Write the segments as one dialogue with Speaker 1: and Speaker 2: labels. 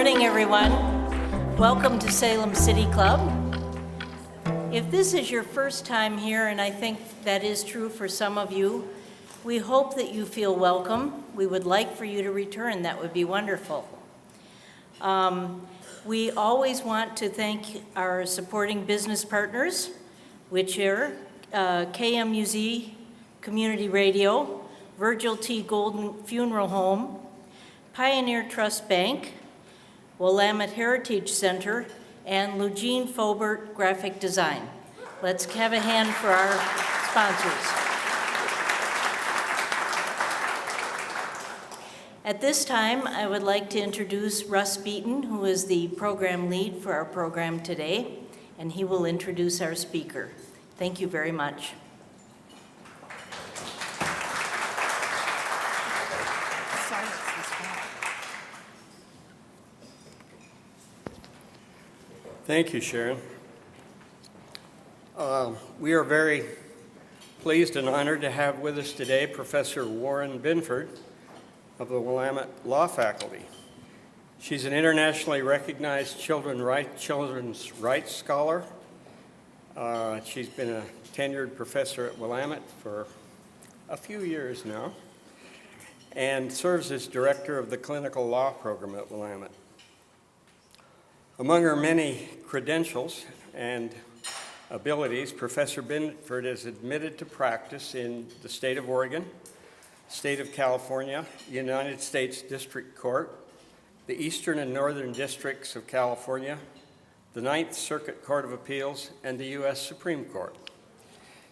Speaker 1: morning, everyone. Welcome to Salem City Club. If this is your first time here, and I think that is true for some of you, we hope that you feel welcome. We would like for you to return. That would be wonderful. We always want to thank our supporting business partners, which are KMUZ Community Radio, Virgil T. Golden Funeral Home, Pioneer Trust Bank, Willamette Heritage Center, and Lugene Fobert Graphic Design. Let's have a hand for our sponsors. At this time, I would like to introduce Russ Beaton, who is the program lead for our program today, and he will introduce our speaker. Thank you very much.
Speaker 2: Thank you, Sharon. We are very pleased and honored to have with us today Professor Warren Binford of the Willamette Law Faculty. She's an internationally recognized children's rights scholar. She's been a tenured professor at Willamette for a few years now and serves as director of the clinical law program at Willamette. Among her many credentials and abilities, Professor Binford is admitted to practice in the state of Oregon, state of California, United States District Court, the Eastern and Northern Districts of California, the Ninth Circuit Court of Appeals, and the U.S. Supreme Court.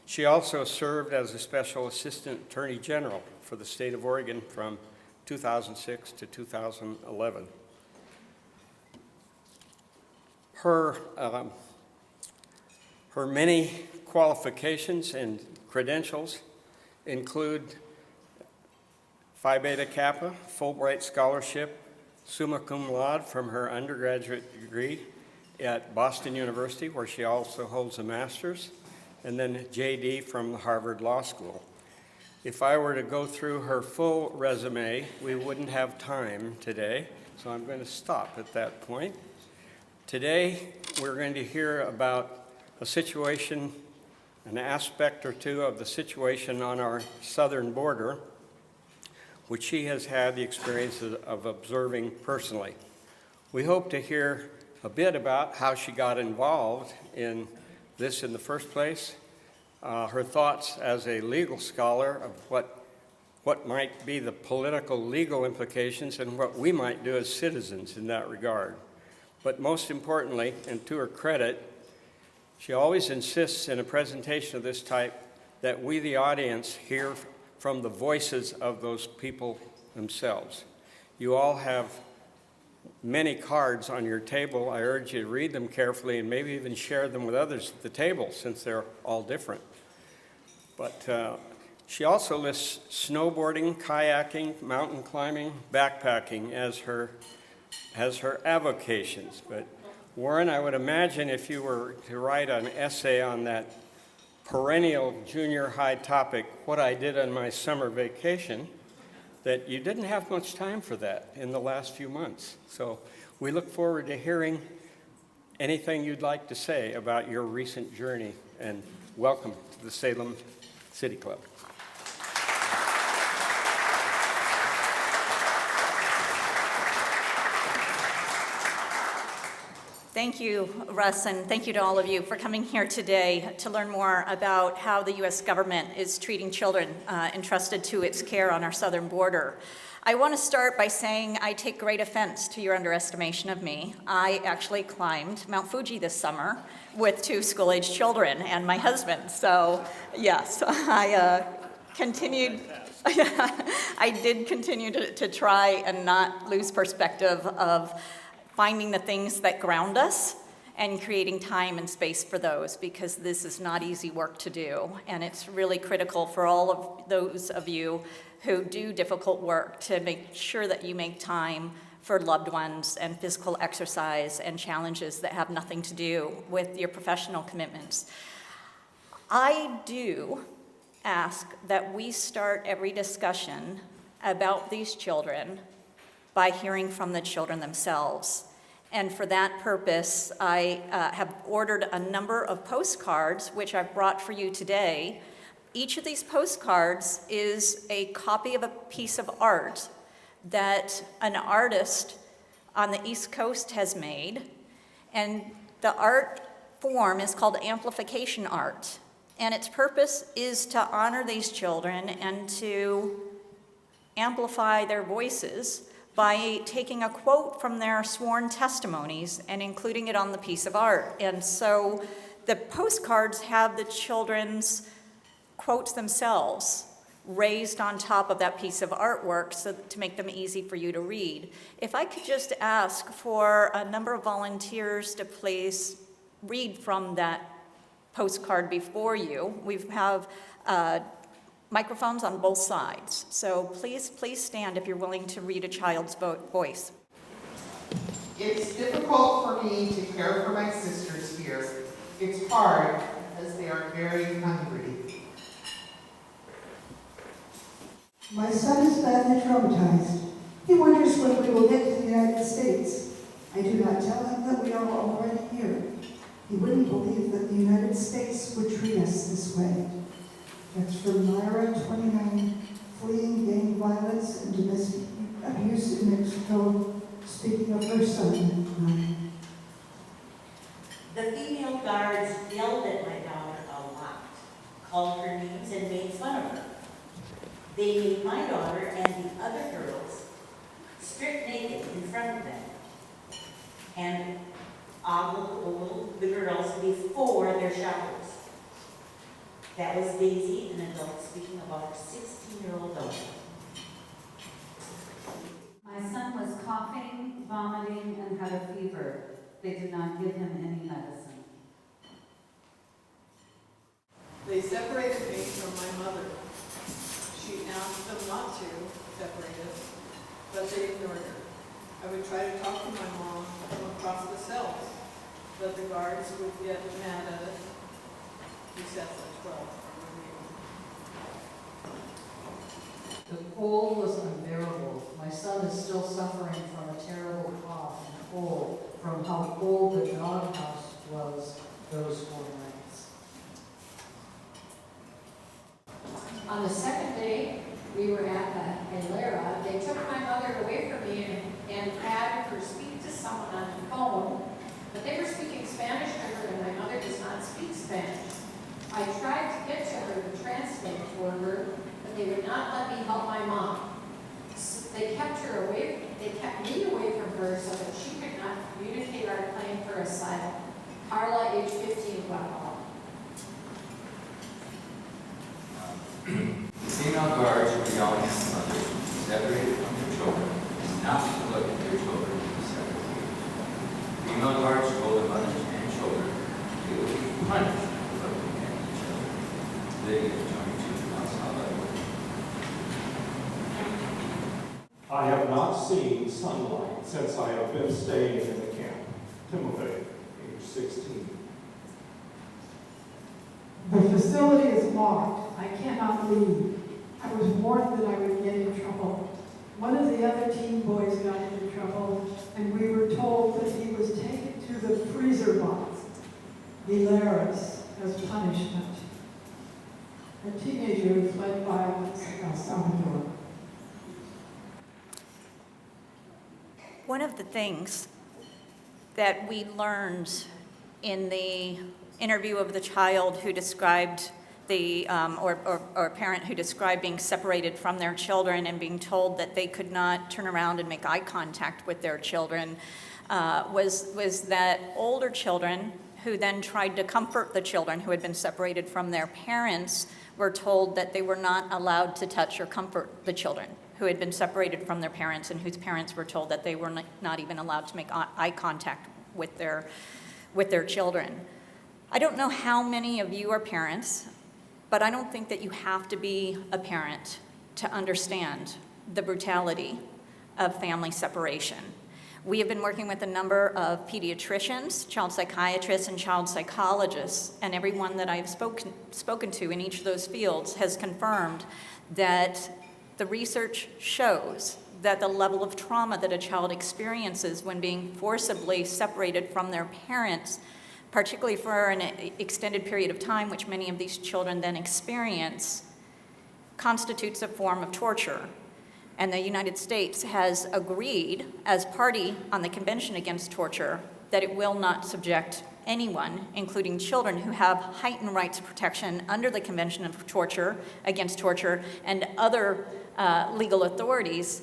Speaker 2: She also served as a Special Assistant Attorney General for the state of Oregon from 2006 to 2011. Her many qualifications and credentials include Phi Beta Kappa, Fulbright Scholarship, summa cum laude from her undergraduate degree at Boston University, where she also holds a master's, and then JD from the Harvard Law School. If I were to go through her full resume, we wouldn't have time today, so I'm going to stop at that point. Today, we're going to hear about a situation, an aspect or two of the situation on our southern border, which she has had the experience of observing personally. We hope to hear a bit about how she got involved in this in the first place, her thoughts as a legal scholar of what might be the political legal implications and what we might do as citizens in that regard. But most importantly, and to her credit, she always insists in a presentation of this type that we, the audience, hear from the voices of those people themselves. You all have many cards on your table. I urge you to read them carefully and maybe even share them with others at the table, since they're all different. But she also lists snowboarding, kayaking, mountain climbing, backpacking as her avocations. But Warren, I would imagine if you were to write an essay on that perennial junior high topic, what I did on my summer vacation, that you didn't have much time for that in the last few months. So we look forward to hearing anything you'd like to say about your recent journey, and welcome to the Salem City Club.
Speaker 3: Thank you, Russ, and thank you to all of you for coming here today to learn more about how the U.S. government is treating children entrusted to its care on our southern border. I want to start by saying I take great offense to your underestimation of me. I actually climbed Mount Fuji this summer with 2 school-age children and my husband. So, yes, I did continue to try and not lose perspective of finding the things that ground us and creating time and space for those, because this is not easy work to do. And it's really critical for all of those of you who do difficult work to make sure that you make time for loved ones and physical exercise and challenges that have nothing to do with your professional commitments. I do ask that we start every discussion about these children by hearing from the children themselves. And for that purpose, I have ordered a number of postcards, which I've brought for you today. Each of these postcards is a copy of a piece of art that an artist on the East Coast has made. And the art form is called Amplification Art. And its purpose is to honor these children and to amplify their voices by taking a quote from their sworn testimonies and including it on the piece of art. And so the postcards have the children's quotes themselves raised on top of that piece of artwork so to make them easy for you to read. If I could just ask for a number of volunteers to please read from that postcard before you. We have microphones on both sides. So please stand if you're willing to read a child's voice.
Speaker 4: It's difficult for me to care for my sisters here. It's hard because they are very hungry.
Speaker 5: My son is badly traumatized. He wonders when we will get to the United States. I do not tell him that we are already here. He wouldn't believe that the United States would treat us this way. That's from Myra, 29, fleeing gang violence and domestic abuse in Mexico, speaking of her son, 9.
Speaker 6: The female guards yelled at my daughter a lot, called her names and made fun of her. They made my daughter and the other girls strip naked in front of them and ogled the girls before their showers. That was Daisy, an adult, speaking about her 16-year-old daughter.
Speaker 7: My son was coughing, vomiting, and had a fever. They did not give him any medicine.
Speaker 8: They separated me from my mother. She asked them not to separate us, but they ignored her. I would try to talk to my mom from across the cells, but the guards would get mad at us. He said such well from
Speaker 9: The cold was unbearable. My son is still suffering from a terrible cough and cold from how cold the doghouse was those 4 nights.
Speaker 10: On the second day, we were at Hilera. They took my mother away from me and had her speak to someone on the phone, but they were speaking Spanish to her, and my mother does not speak Spanish. I tried to get to her to translate for her, but they would not let me help my mom. So they kept me away from her so that she could not communicate our claim for asylum. Carla, age 15, got home.
Speaker 11: The female guards were yelling at the mother to be separated from their children and not to look at their children to be separated. Female guards told the mothers and children they would be punished for looking at each other. Litigation 22, outside of
Speaker 12: I have not seen sunlight since I have been staying in the camp. Timothy, age 16.
Speaker 5: The facility is locked. I cannot leave. I was warned that I would get in trouble. One of the other teen boys got into trouble, and we were told that he was taken to the freezer box, Hilera's, as punishment. A teenager who fled violence in El Salvador.
Speaker 3: One of the things that we learned in the interview of the child who described or a parent who described being separated from their children and being told that they could not turn around and make eye contact with their children was that older children who then tried to comfort the children who had been separated from their parents were told that they were not allowed to touch or comfort the children who had been separated from their parents and whose parents were told that they were not even allowed to make eye contact with their children. I don't know how many of you are parents, but I don't think that you have to be a parent to understand the brutality of family separation. We have been working with a number of pediatricians, child psychiatrists, and child psychologists, and everyone that I've spoken to in each of those fields has confirmed that the research shows that the level of trauma that a child experiences when being forcibly separated from their parents, particularly for an extended period of time, which many of these children then experience, constitutes a form of torture. And the United States has agreed, as party on the Convention Against Torture, that it will not subject anyone, including children who have heightened rights of protection under the Convention of Torture, Against Torture, and other legal authorities,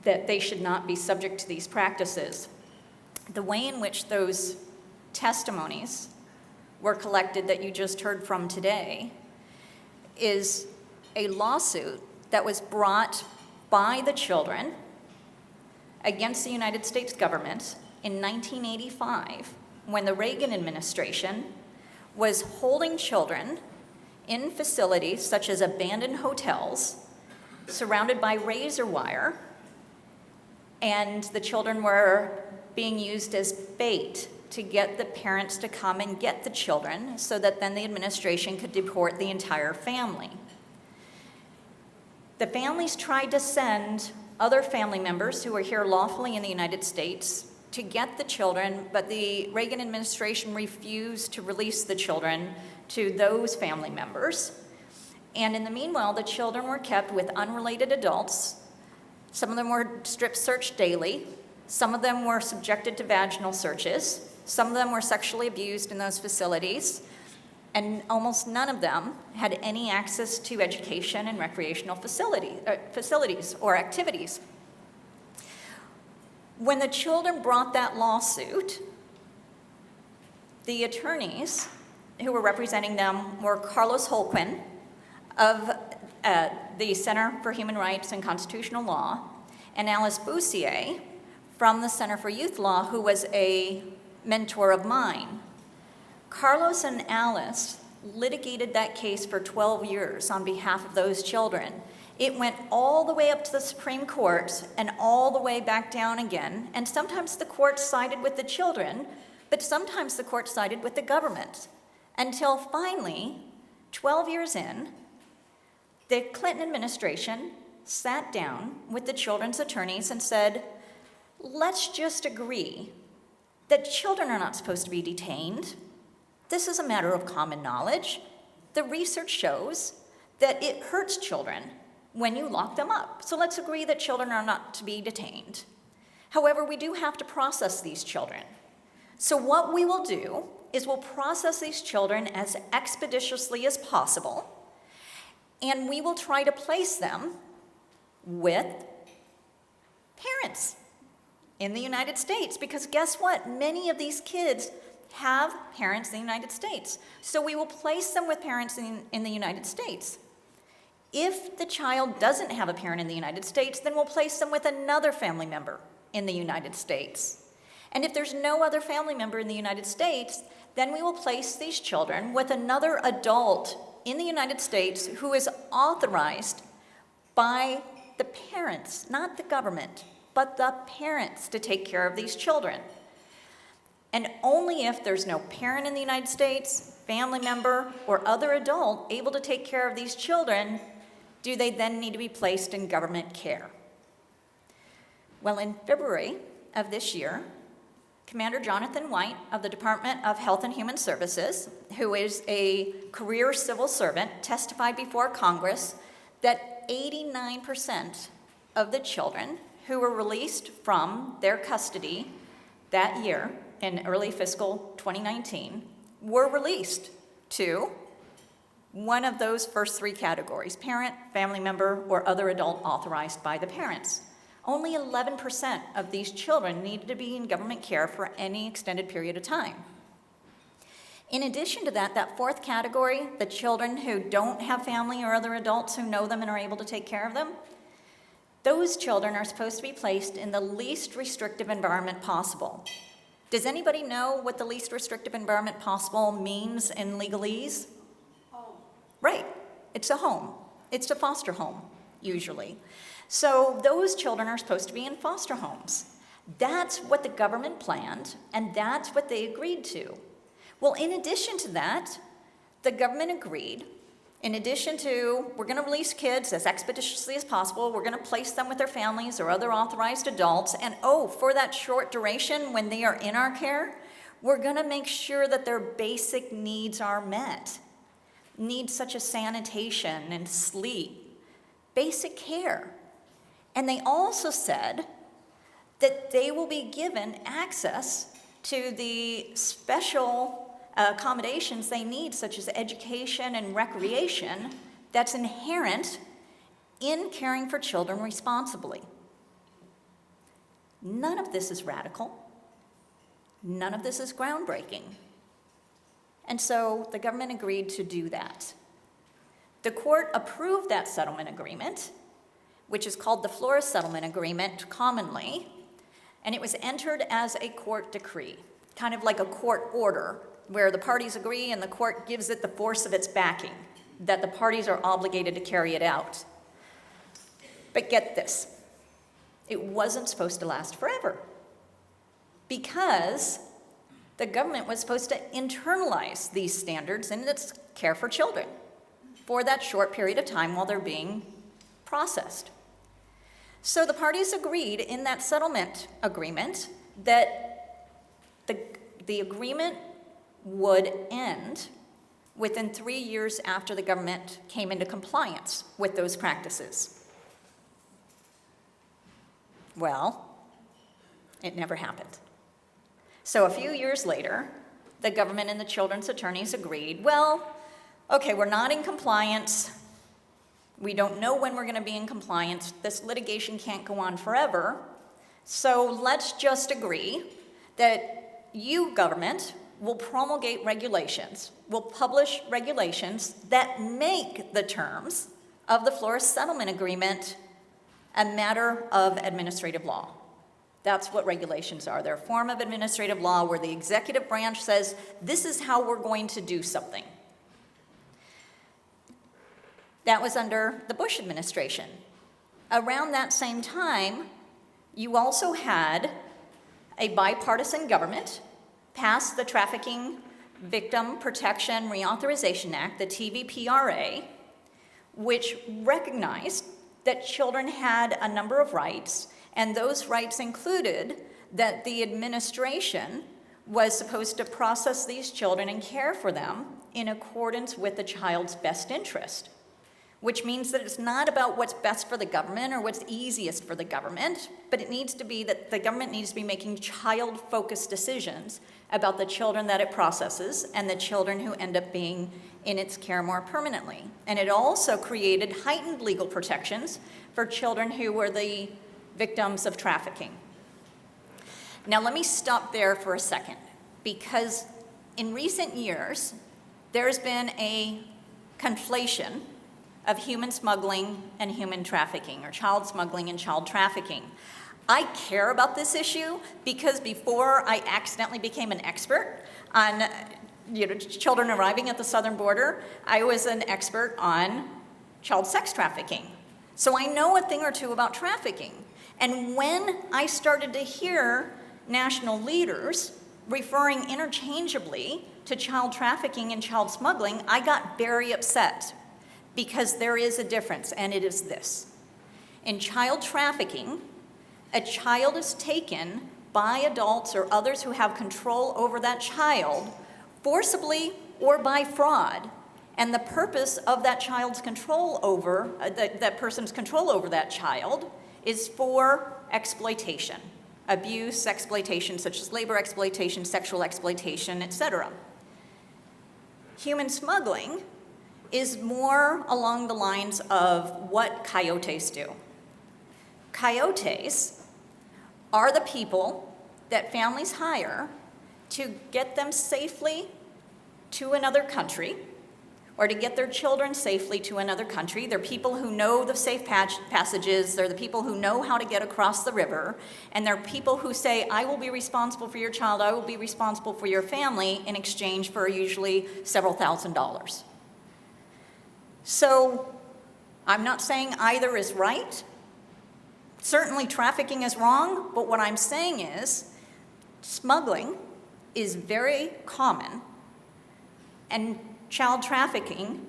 Speaker 3: that they should not be subject to these practices. The way in which those testimonies were collected that you just heard from today is a lawsuit that was brought by the children against the United States government in 1985, when the Reagan administration was holding children in facilities such as abandoned hotels, surrounded by razor wire, and the children were being used as bait to get the parents to come and get the children so that then the administration could deport the entire family. The families tried to send other family members who were here lawfully in the United States to get the children, but the Reagan administration refused to release the children to those family members. And in the meanwhile, the children were kept with unrelated adults. Some of them were strip searched daily. Some of them were subjected to vaginal searches. Some of them were sexually abused in those facilities. And almost none of them had any access to education and recreational facilities or activities. When the children brought that lawsuit, the attorneys who were representing them were Carlos Holquin of the Center for Human Rights and Constitutional Law, and Alice Boussier from the Center for Youth Law, who was a mentor of mine. Carlos and Alice litigated that case for 12 years on behalf of those children. It went all the way up to the Supreme Court and all the way back down again, and sometimes the court sided with the children, but sometimes the court sided with the government, until finally, 12 years in, the Clinton administration sat down with the children's attorneys and said, let's just agree that children are not supposed to be detained. This is a matter of common knowledge. The research shows that it hurts children when you lock them up. So let's agree that children are not to be detained. However, we do have to process these children. So what we will do is we'll process these children as expeditiously as possible, and we will try to place them with parents in the United States, because guess what? Many of these kids have parents in the United States. So we will place them with parents in the United States. If the child doesn't have a parent in the United States, then we'll place them with another family member in the United States. And if there's no other family member in the United States, then we will place these children with another adult in the United States who is authorized by the parents, not the government, but the parents, to take care of these children. And only if there's no parent in the United States, family member, or other adult able to take care of these children do they then need to be placed in government care. Well, in February of this year, Commander Jonathan White of the Department of Health and Human Services, who is a career civil servant, testified before Congress that 89% of the children who were released from their custody that year, in early fiscal 2019, were released to one of those first three categories: parent, family member, or other adult authorized by the parents. Only 11% of these children needed to be in government care for any extended period of time. In addition to that, that fourth category, the children who don't have family or other adults who know them and are able to take care of them, those children are supposed to be placed in the least restrictive environment possible. Does anybody know what the least restrictive environment possible means in legalese? Home. Right. It's a home. It's a foster home, usually. So those children are supposed to be in foster homes. That's what the government planned, and that's what they agreed to. Well, in addition to that, the government agreed In addition to, we're going to release kids as expeditiously as possible. We're going to place them with their families or other authorized adults. And for that short duration when they are in our care, we're going to make sure that their basic needs are met. Needs such as sanitation and sleep, basic care. And they also said that they will be given access to the special accommodations they need, such as education and recreation, that's inherent in caring for children responsibly. None of this is radical. None of this is groundbreaking. And so the government agreed to do that. The court approved that settlement agreement, which is called the Flores Settlement Agreement commonly, and it was entered as a court decree, kind of like a court order, where the parties agree and the court gives it the force of its backing, that the parties are obligated to carry it out. But get this, it wasn't supposed to last forever, because the government was supposed to internalize these standards in its care for children for that short period of time while they're being processed. So the parties agreed in that settlement agreement that the agreement would end within 3 years after the government came into compliance with those practices. Well, it never happened. So a few years later, the government and the children's attorneys agreed, well, okay, we're not in compliance. We don't know when we're going to be in compliance. This litigation can't go on forever. So let's just agree that you, government, will promulgate regulations, will publish regulations that make the terms of the Flores Settlement Agreement a matter of administrative law. That's what regulations are. They're a form of administrative law where the executive branch says, this is how we're going to do something. That was under the Bush administration. Around that same time, you also had a bipartisan government pass the Trafficking Victim Protection Reauthorization Act, the TVPRA, which recognized that children had a number of rights, and those rights included that the administration was supposed to process these children and care for them in accordance with the child's best interest, which means that it's not about what's best for the government or what's easiest for the government, but it needs to be that the government needs to be making child-focused decisions about the children that it processes and the children who end up being in its care more permanently. And it also created heightened legal protections for children who were the victims of trafficking. Now let me stop there for a second, because in recent years, there's been a conflation of human smuggling and human trafficking, or child smuggling and child trafficking. I care about this issue because before I accidentally became an expert on children arriving at the southern border, I was an expert on child sex trafficking. So I know a thing or two about trafficking. And when I started to hear national leaders referring interchangeably to child trafficking and child smuggling, I got very upset, because there is a difference, and it is this. In child trafficking, a child is taken by adults or others who have control over that child, forcibly or by fraud. And the purpose of that child's control over, that person's control over that child, is for exploitation, abuse, exploitation, such as labor exploitation, sexual exploitation, etc. Human smuggling is more along the lines of what coyotes do. Coyotes are the people that families hire to get them safely to another country, or to get their children safely to another country. They're people who know the safe passages, they're the people who know how to get across the river, and they're people who say, I will be responsible for your child, I will be responsible for your family, in exchange for usually several $1,000s. So I'm not saying either is right. Certainly trafficking is wrong, but what I'm saying is smuggling is very common, and child trafficking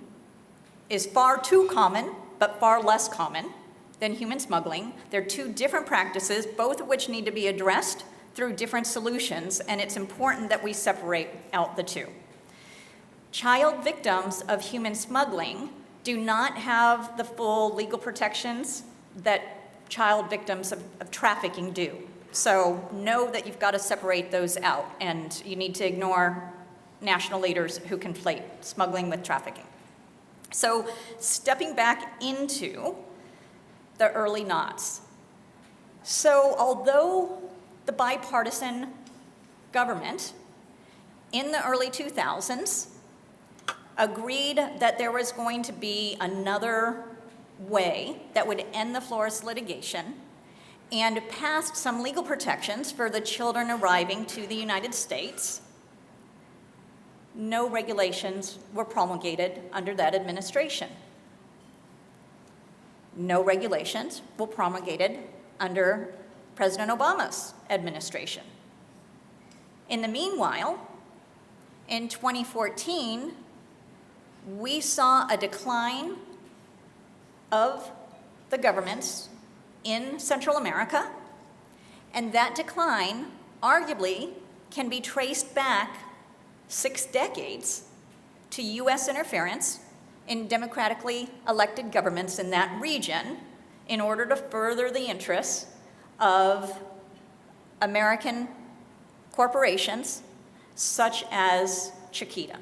Speaker 3: is far too common, but far less common than human smuggling. They're two different practices, both of which need to be addressed through different solutions, and it's important that we separate out the two. Child victims of human smuggling do not have the full legal protections that child victims of trafficking do. So know that you've got to separate those out, and you need to ignore national leaders who conflate smuggling with trafficking. So stepping back into the early noughts. So although the bipartisan government in the early 2000s agreed that there was going to be another way that would end the Flores litigation and passed some legal protections for the children arriving to the United States, no regulations were promulgated under that administration. No regulations were promulgated under President Obama's administration. In the meanwhile, in 2014, we saw a decline of the governments in Central America, and that decline arguably can be traced back 6 decades to U.S. interference in democratically elected governments in that region in order to further the interests of American corporations such as Chiquita.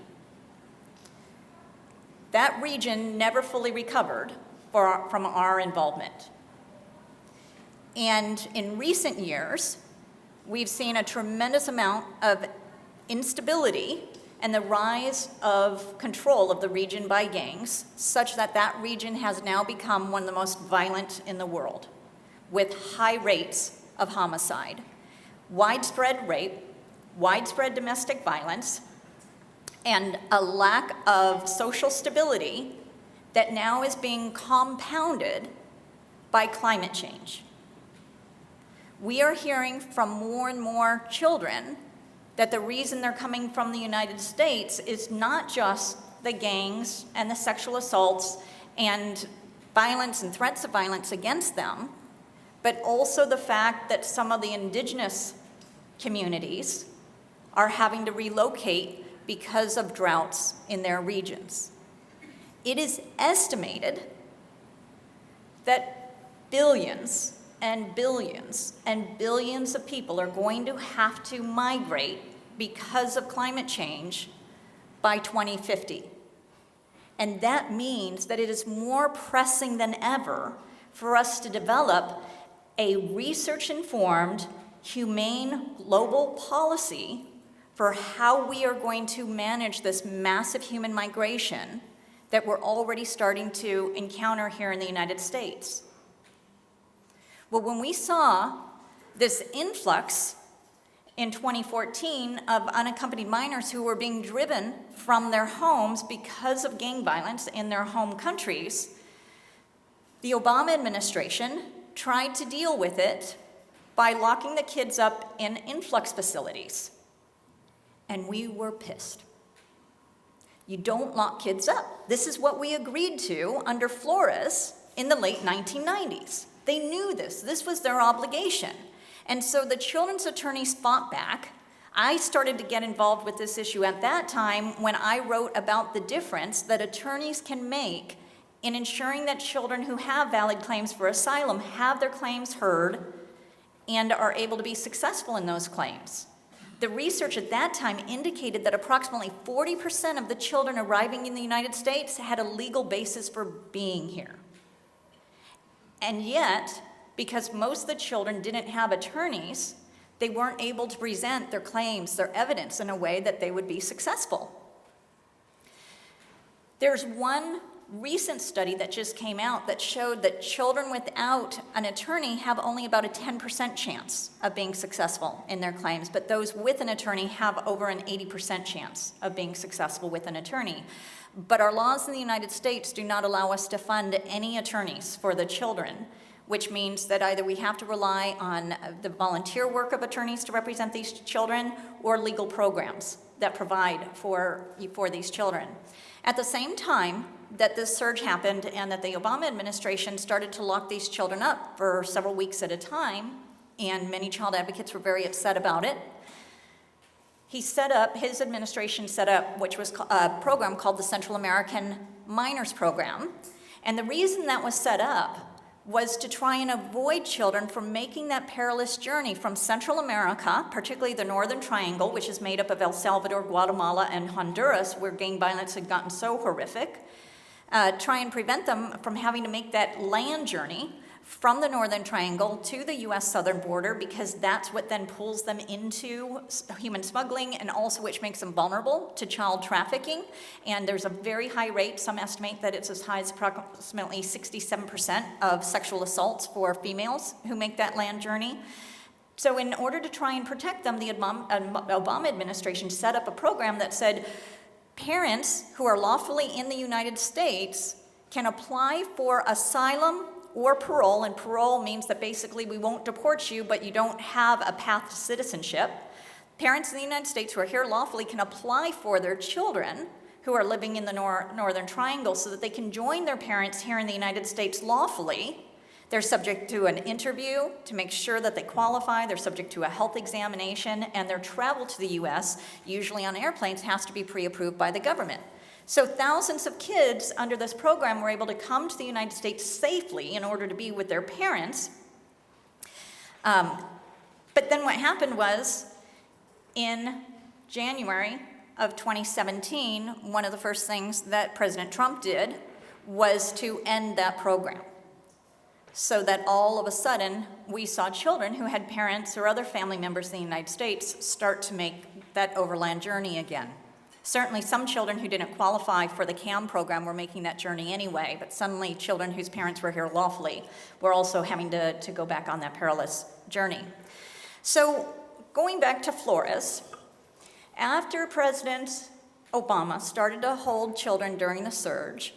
Speaker 3: That region never fully recovered from our involvement. And in recent years, we've seen a tremendous amount of instability and the rise of control of the region by gangs, such that that region has now become one of the most violent in the world, with high rates of homicide, widespread rape, widespread domestic violence, and a lack of social stability that now is being compounded by climate change. We are hearing from more and more children that the reason they're coming from the United States is not just the gangs and the sexual assaults and violence and threats of violence against them, but also the fact that some of the indigenous communities are having to relocate because of droughts in their regions. It is estimated that billions and billions and billions of people are going to have to migrate because of climate change by 2050. And that means that it is more pressing than ever for us to develop a research-informed, humane global policy for how we are going to manage this massive human migration that we're already starting to encounter here in the United States. Well, when we saw this influx in 2014 of unaccompanied minors who were being driven from their homes because of gang violence in their home countries, the Obama administration tried to deal with it by locking the kids up in influx facilities. And we were pissed. You don't lock kids up. This is what we agreed to under Flores in the late 1990s. They knew this. This was their obligation. And so the children's attorneys fought back. I started to get involved with this issue at that time when I wrote about the difference that attorneys can make in ensuring that children who have valid claims for asylum have their claims heard and are able to be successful in those claims. The research at that time indicated that approximately 40% of the children arriving in the United States had a legal basis for being here. And yet, because most of the children didn't have attorneys, they weren't able to present their claims, their evidence in a way that they would be successful. There's one recent study that just came out that showed that children without an attorney have only about a 10% chance of being successful in their claims, but those with an attorney have over an 80% chance of being successful with an attorney. But our laws in the United States do not allow us to fund any attorneys for the children, which means that either we have to rely on the volunteer work of attorneys to represent these children or legal programs that provide for these children. At the same time, that this surge happened and that the Obama administration started to lock these children up for several weeks at a time, and many child advocates were very upset about it. His administration set up, which was a program called the Central American Minors Program. And the reason that was set up was to try and avoid children from making that perilous journey from Central America, particularly the Northern Triangle, which is made up of El Salvador, Guatemala, and Honduras, where gang violence had gotten so horrific, try and prevent them from having to make that land journey from the Northern Triangle to the U.S. southern border, because that's what then pulls them into human smuggling, and also which makes them vulnerable to child trafficking. And there's a very high rate, some estimate that it's as high as approximately 67% of sexual assaults for females who make that land journey. So in order to try and protect them, the Obama administration set up a program that said parents who are lawfully in the United States can apply for asylum or parole, and parole means that basically we won't deport you, but you don't have a path to citizenship. Parents in the United States who are here lawfully can apply for their children who are living in the Northern Triangle so that they can join their parents here in the United States lawfully. They're subject to an interview to make sure that they qualify. They're subject to a health examination, and their travel to the U.S., usually on airplanes, has to be pre-approved by the government. So thousands of kids under this program were able to come to the United States safely in order to be with their parents. But then what happened was, in January of 2017, one of the first things that President Trump did was to end that program. So that all of a sudden, we saw children who had parents or other family members in the United States start to make that overland journey again. Certainly some children who didn't qualify for the CAM program were making that journey anyway, but suddenly children whose parents were here lawfully were also having to go back on that perilous journey. So going back to Flores, after President Obama started to hold children during the surge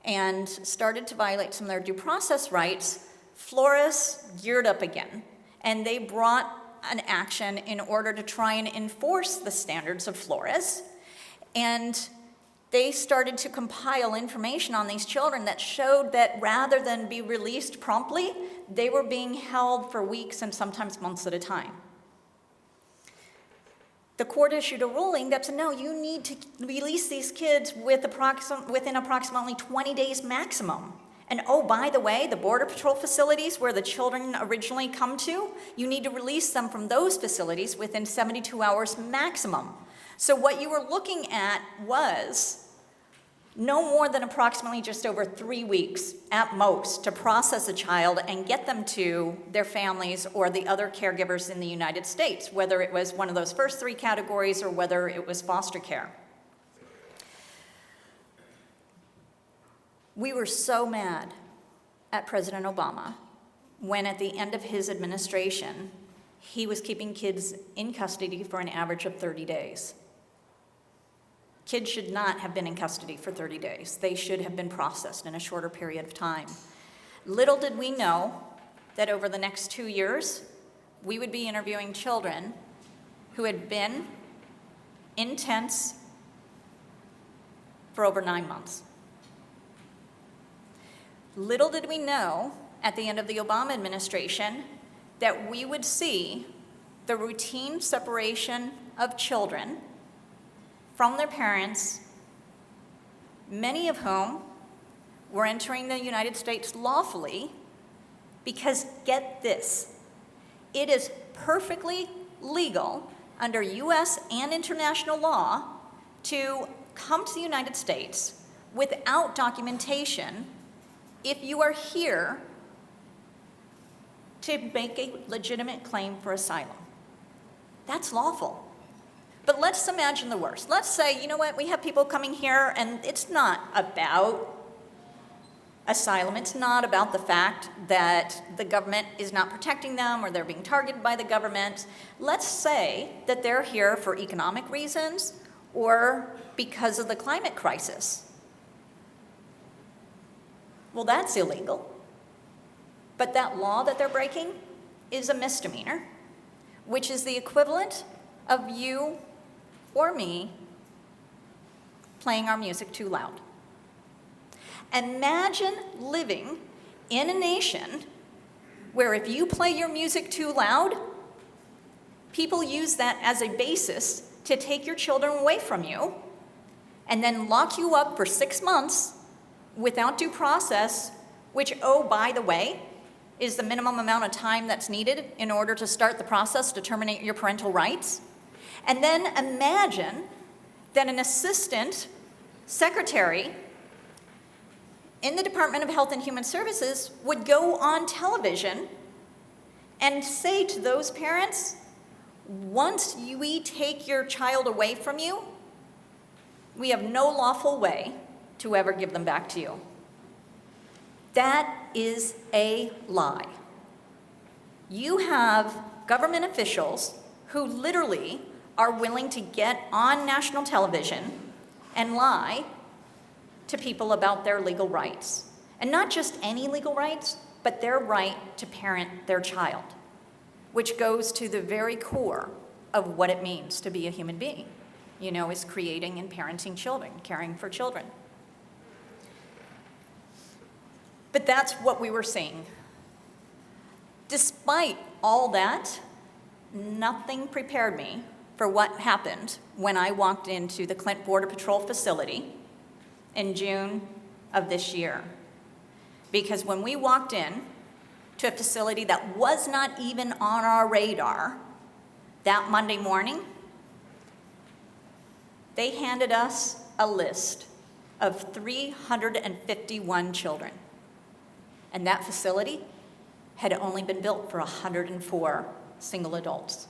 Speaker 3: and started to violate some of their due process rights, Flores geared up again, and they brought an action in order to try and enforce the standards of Flores. And they started to compile information on these children that showed that rather than be released promptly, they were being held for weeks and sometimes months at a time. The court issued a ruling that said, no, you need to release these kids within approximately 20 days maximum. And oh, by the way, the Border Patrol facilities where the children originally come to, you need to release them from those facilities within 72 hours maximum. So what you were looking at was no more than approximately just over 3 weeks at most to process a child and get them to their families or the other caregivers in the United States, whether it was one of those first 3 categories or whether it was foster care. We were so mad at President Obama when at the end of his administration, he was keeping kids in custody for an average of 30 days. Kids should not have been in custody for 30 days. They should have been processed in a shorter period of time. Little did we know that over the next 2 years, we would be interviewing children who had been in tents for over 9 months. Little did we know at the end of the Obama administration that we would see the routine separation of children from their parents, many of whom were entering the United States lawfully, because get this, it is perfectly legal under U.S. and international law to come to the United States without documentation if you are here to make a legitimate claim for asylum. That's lawful. But let's imagine the worst. Let's say, you know what, we have people coming here and it's not about asylum. It's not about the fact that the government is not protecting them or they're being targeted by the government. Let's say that they're here for economic reasons or because of the climate crisis. Well, that's illegal. But that law that they're breaking is a misdemeanor, which is the equivalent of you or me playing our music too loud. Imagine living in a nation where if you play your music too loud, people use that as a basis to take your children away from you and then lock you up for 6 months without due process, which, oh, by the way, is the minimum amount of time that's needed in order to start the process to terminate your parental rights. And then imagine that an assistant secretary in the Department of Health and Human Services would go on television and say to those parents, once we take your child away from you, we have no lawful way to ever give them back to you. That is a lie. You have government officials who literally are willing to get on national television and lie to people about their legal rights. And not just any legal rights, but their right to parent their child, which goes to the very core of what it means to be a human being, is creating and parenting children, caring for children. But that's what we were seeing. Despite all that, nothing prepared me for what happened when I walked into the Clint Border Patrol facility in June of this year. Because when we walked in to a facility that was not even on our radar that Monday morning, they handed us a list of 351 children. And that facility had only been built for 104 single adults.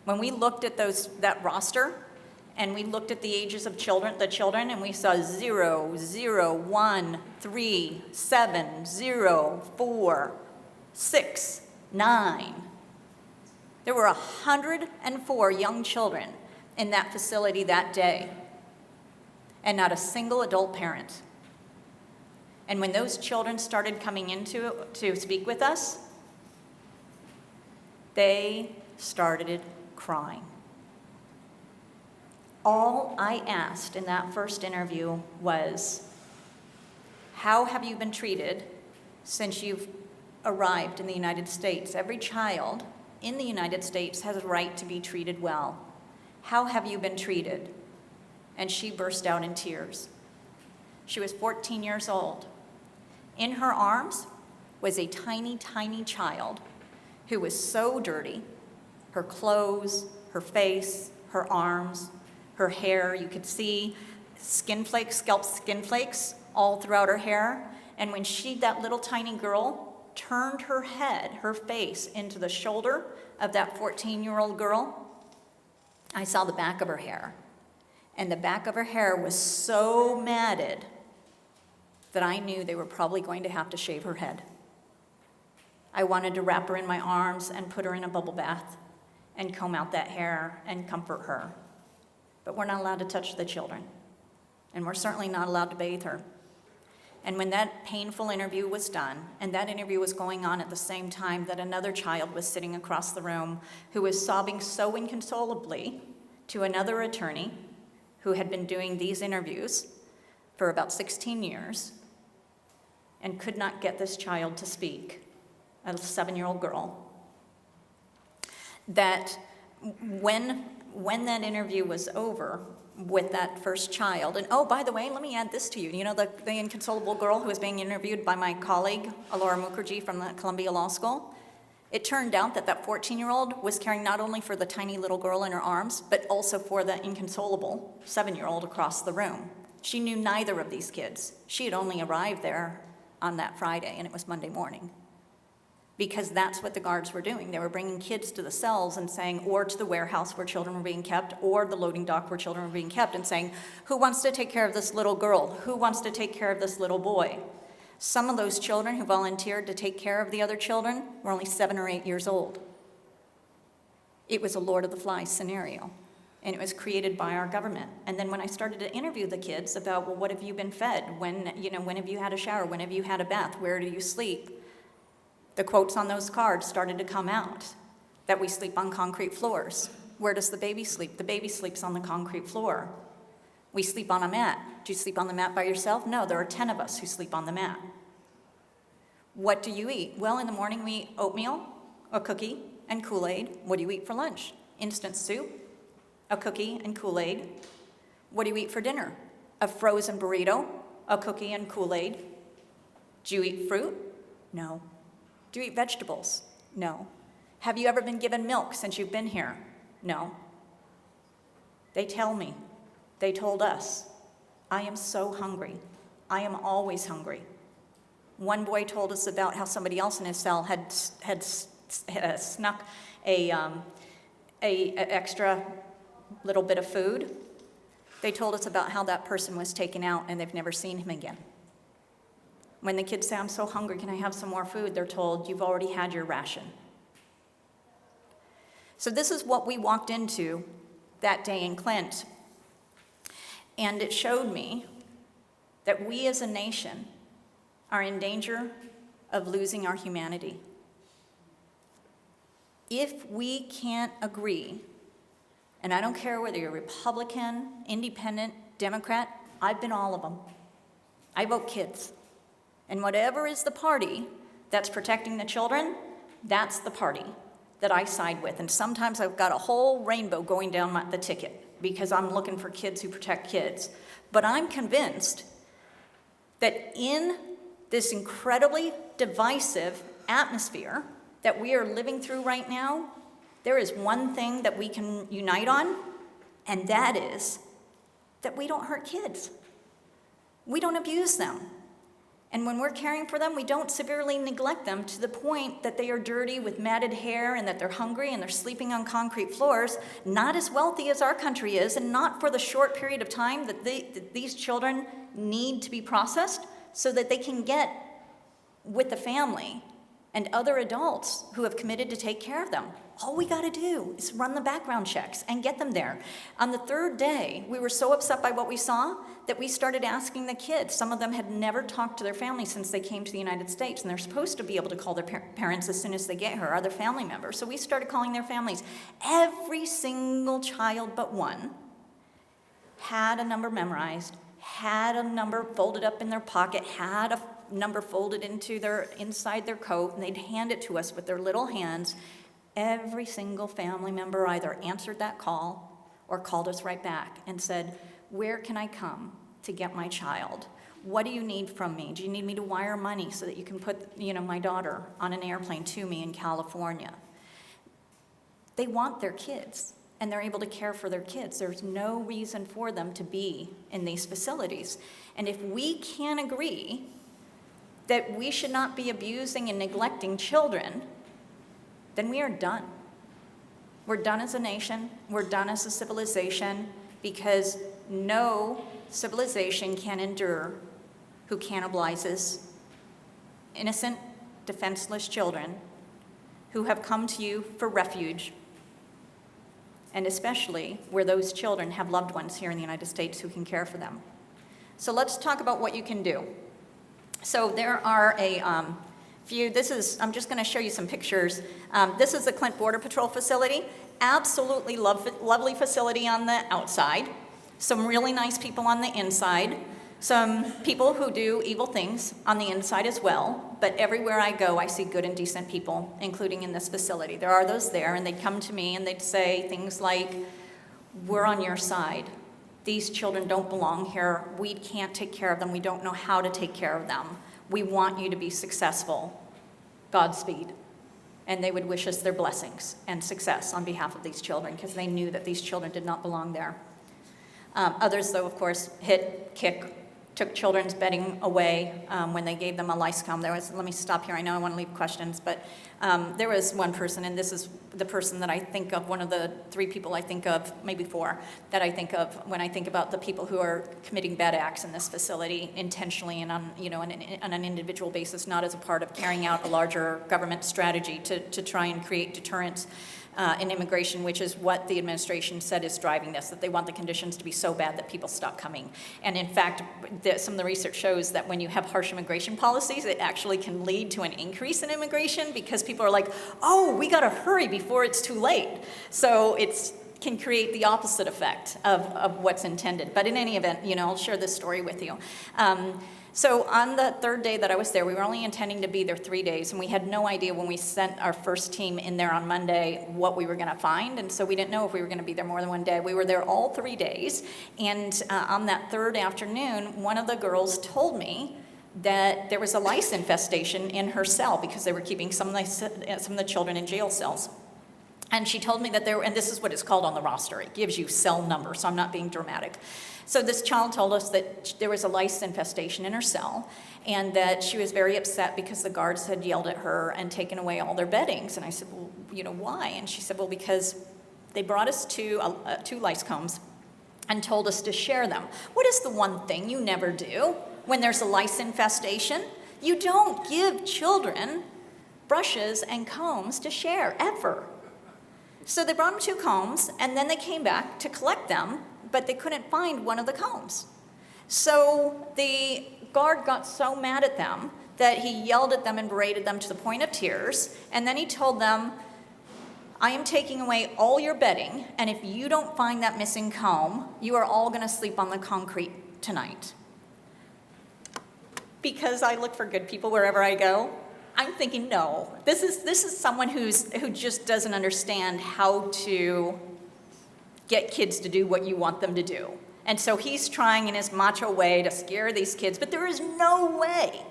Speaker 3: When we looked at that roster, and we looked at the ages of the children, and we saw 0, 0, 1, 3, 7, 0, 4, 6, 9. There were 104 young children in that facility that day, and not a single adult parent. And when those children started coming in to speak with us, they started crying. All I asked in that first interview was, how have you been treated since you've arrived in the United States? Every child in the United States has a right to be treated well. How have you been treated? And she burst out in tears. She was 14 years old. In her arms was a tiny, tiny child who was so dirty. Her clothes, her face, her arms, her hair, you could see scalp skin flakes all throughout her hair. And when that little tiny girl turned her head, her face, into the shoulder of that 14-year-old girl, I saw the back of her hair. And the back of her hair was so matted that I knew they were probably going to have to shave her head. I wanted to wrap her in my arms and put her in a bubble bath and comb out that hair and comfort her. But we're not allowed to touch the children. And we're certainly not allowed to bathe her. And when that painful interview was done, and that interview was going on at the same time that another child was sitting across the room who was sobbing so inconsolably to another attorney who had been doing these interviews for about 16 years and could not get this child to speak, a 7-year-old girl, that when that interview was over with that first child, and oh, by the way, let me add this to you. You know the inconsolable girl who was being interviewed by my colleague, Alora Mukherjee from the Columbia Law School? It turned out that 14-year-old was caring not only for the tiny little girl in her arms, but also for the inconsolable 7-year-old across the room. She knew neither of these kids. She had only arrived there on that Friday, and it was Monday morning. Because that's what the guards were doing. They were bringing kids to the cells and saying, or to the warehouse where children were being kept, or the loading dock where children were being kept, and saying, who wants to take care of this little girl? Who wants to take care of this little boy? Some of those children who volunteered to take care of the other children were only 7 or 8 years old. It was a Lord of the Flies scenario, and it was created by our government. And then when I started to interview the kids about, well, what have you been fed? When have you had a shower? When have you had a bath? Where do you sleep? The quotes on those cards started to come out, that we sleep on concrete floors. Where does the baby sleep? The baby sleeps on the concrete floor. We sleep on a mat. Do you sleep on the mat by yourself? No, there are 10 of us who sleep on the mat. What do you eat? Well, in the morning we eat oatmeal, a cookie, and Kool-Aid. What do you eat for lunch? Instant soup, a cookie, and Kool-Aid. What do you eat for dinner? A frozen burrito, a cookie, and Kool-Aid. Do you eat fruit? No. Do you eat vegetables? No. Have you ever been given milk since you've been here? No. They tell me. They told us. I am so hungry. I am always hungry. One boy told us about how somebody else in his cell had snuck a extra little bit of food. They told us about how that person was taken out and they've never seen him again. When the kids say, I'm so hungry, can I have some more food? They're told, you've already had your ration. So this is what we walked into that day in Clint. And it showed me that we as a nation are in danger of losing our humanity. If we can't agree, and I don't care whether you're Republican, Independent, Democrat, I've been all of them. I vote kids. And whatever is the party that's protecting the children, that's the party that I side with. And sometimes I've got a whole rainbow going down the ticket because I'm looking for kids who protect kids. But I'm convinced that in this incredibly divisive atmosphere that we are living through right now, there is one thing that we can unite on, and that is that we don't hurt kids. We don't abuse them. And when we're caring for them, we don't severely neglect them to the point that they are dirty with matted hair and that they're hungry and they're sleeping on concrete floors, not as wealthy as our country is, and not for the short period of time that these children need to be processed so that they can get with the family and other adults who have committed to take care of them. All we got to do is run the background checks and get them there. On the third day, we were so upset by what we saw that we started asking the kids. Some of them had never talked to their family since they came to the United States, and they're supposed to be able to call their parents as soon as they get here, other family members. So we started calling their families. Every single child but one had a number memorized, had a number folded up in their pocket, had a number folded inside their coat, and they'd hand it to us with their little hands. Every single family member either answered that call or called us right back and said, where can I come to get my child? What do you need from me? Do you need me to wire money so that you can put, my daughter on an airplane to me in California? They want their kids, and they're able to care for their kids. There's no reason for them to be in these facilities. And if we can't agree that we should not be abusing and neglecting children, then we are done. We're done as a nation, we're done as a civilization, because no civilization can endure who cannibalizes innocent, defenseless children who have come to you for refuge, and especially where those children have loved ones here in the United States who can care for them. So let's talk about what you can do. So there are I'm just going to show you some pictures. This is the Clint Border Patrol facility. Absolutely lovely facility on the outside. Some really nice people on the inside. Some people who do evil things on the inside as well. But everywhere I go, I see good and decent people, including in this facility. There are those there, and they'd come to me and they'd say things like, we're on your side. These children don't belong here. We can't take care of them. We don't know how to take care of them. We want you to be successful. Godspeed. And they would wish us their blessings and success on behalf of these children because they knew that these children did not belong there. Others, though, of course, hit, kick, took children's bedding away when they gave them a lice comb. Let me stop here. I know I want to leave questions, but there was one person, and this is the person that I think of, one of the 3 people I think of, maybe 4, that I think of when I think about the people who are committing bad acts in this facility intentionally and on an individual basis, not as a part of carrying out a larger government strategy to try and create deterrence in immigration, which is what the administration said is driving this, that they want the conditions to be so bad that people stop coming. And in fact, some of the research shows that when you have harsh immigration policies, it actually can lead to an increase in immigration because people are like, oh, we gotta hurry before it's too late. So it's can create the opposite effect of what's intended. But in any event, I'll share this story with you. So on the third day that I was there, we were only intending to be there 3 days, and we had no idea when we sent our first team in there on Monday what we were going to find, and so we didn't know if we were going to be there more than 1 day. We were there all 3 dads, and on that third afternoon, one of the girls told me that there was a lice infestation in her cell because they were keeping some of the children in jail cells. And she told me that and this is what it's called on the roster, it gives you cell number, so I'm not being dramatic. So this child told us that there was a lice infestation in her cell, and that she was very upset because the guards had yelled at her and taken away all their beddings. And I said, well, why? And she said, well, because they brought us two lice combs and told us to share them. What is the one thing you never do when there's a lice infestation? You don't give children brushes and combs to share, ever. So they brought them 2 combs, and then they came back to collect them, but they couldn't find one of the combs. So the guard got so mad at them that he yelled at them and berated them to the point of tears, and then he told them, I am taking away all your bedding, and if you don't find that missing comb, you are all going to sleep on the concrete tonight. Because I look for good people wherever I go, I'm thinking, no, this is someone who just doesn't understand how to get kids to do what you want them to do. And so he's trying in his macho way to scare these kids, but there is no way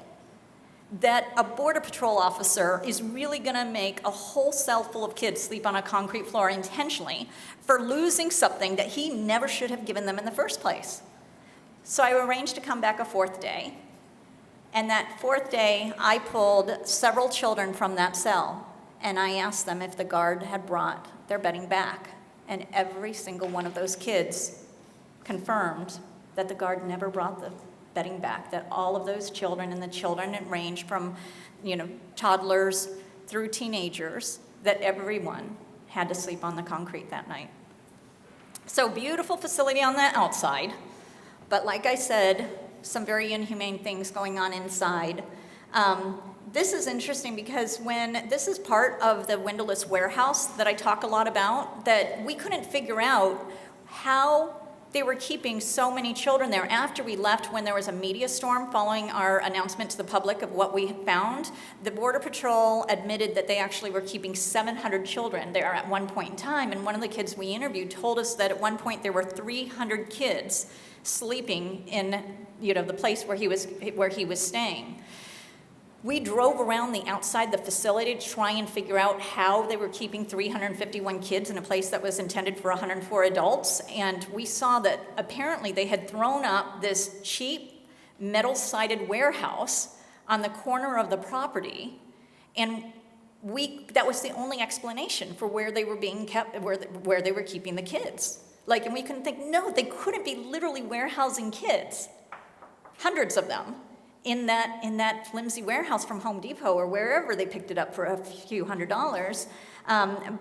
Speaker 3: that a Border Patrol officer is really going to make a whole cell full of kids sleep on a concrete floor intentionally for losing something that he never should have given them in the first place. So I arranged to come back a 4th day. And that 4th day, I pulled several children from that cell, and I asked them if the guard had brought their bedding back. And every single one of those kids confirmed that the guard never brought the bedding back, that all of those children, and the children it ranged from, toddlers through teenagers, that everyone had to sleep on the concrete that night. So beautiful facility on the outside, but like I said, some very inhumane things going on inside. This is interesting because this is part of the windowless warehouse that I talk a lot about, that we couldn't figure out how they were keeping so many children there after we left, when there was a media storm following our announcement to the public of what we found. The Border Patrol admitted that they actually were keeping 700 children there at one point in time, and one of the kids we interviewed told us that at one point there were 300 kids sleeping in the place where he was staying. We drove around the outside the facility to try and figure out how they were keeping 351 kids in a place that was intended for 104 adults, and we saw that apparently they had thrown up this cheap metal-sided warehouse on the corner of the property, and that was the only explanation for where they were being kept, where they were keeping the kids. And we couldn't think, no, they couldn't be literally warehousing kids, hundreds of them, in that flimsy warehouse from Home Depot or wherever they picked it up for a few $100s.